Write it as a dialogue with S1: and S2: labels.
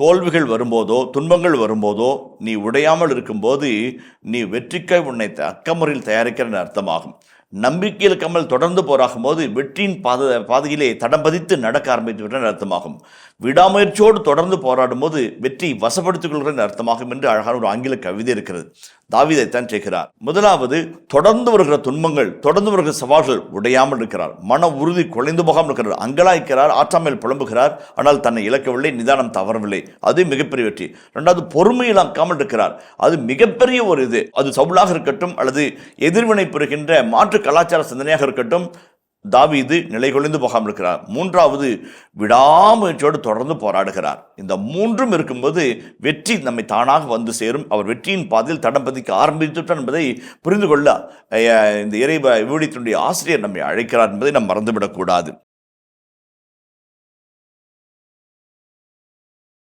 S1: தோல்விகள் வரும்போதோ துன்பங்கள் வரும்போதோ நீ உடையாமல் இருக்கும்போது நீ வெற்றிக்காய் உன்னை தக்க முறையில் தயாரிக்கிற அர்த்தமாகும். நம்பிக்கை இல்லாமல் தொடர்ந்து போராகும் போது வெற்றியின் பாதையிலே தடம் பதித்து நடக்க ஆரம்பித்து விட்ட அர்த்தமாகும். விடாமுயற்சியோடு தொடர்ந்து போராடும் போது வெற்றி வசப்படுத்திக் கொள்கிற அர்த்தமாகும் என்று அழகான ஒரு ஆங்கில கவிதை இருக்கிறது. தாவீதைத்தான் செய்கிறார். முதலாவது, தொடர்ந்து வருகிற துன்பங்கள், தொடர்ந்து வருகிற சவால்கள் உடையாமல் இருக்கிறார். மன உறுதி குலைந்து போகாமல் இருக்கிறார். அங்கலாய்க்கிறார், ஆற்றாமல் புலம்புகிறார். ஆனால் தன்னை இழக்கவில்லை, நிதானம் தவறவில்லை. அது மிகப்பெரிய வெற்றி. இரண்டாவது, பொறுமை இழக்காமல் இருக்கிறார். அது மிகப்பெரிய ஒரு இது. அது சவுலாக இருக்கட்டும் அல்லது எதிர்வினை பெறுகின்ற மாற்று கலாச்சார சிந்தனையாக இருக்கட்டும், தாவீது நிலைகுலைந்து போகாமல் இருக்கிறார். மூன்றாவது, விடாமுயற்சியோடு தொடர்ந்து போராடுகிறார். இந்த மூன்றும் இருக்கும்போது வெற்றி நம்மை தானாக வந்து சேரும். அவர் வெற்றியின் பாதையில் தடம் பதிக்க ஆரம்பித்துட்டார் என்பதை புரிந்து கொள்ள இந்த இறை விவிலியத்தினுடைய ஆசிரியர் நம்மை அழைக்கிறார் என்பதை நாம் மறந்துவிடக்கூடாது.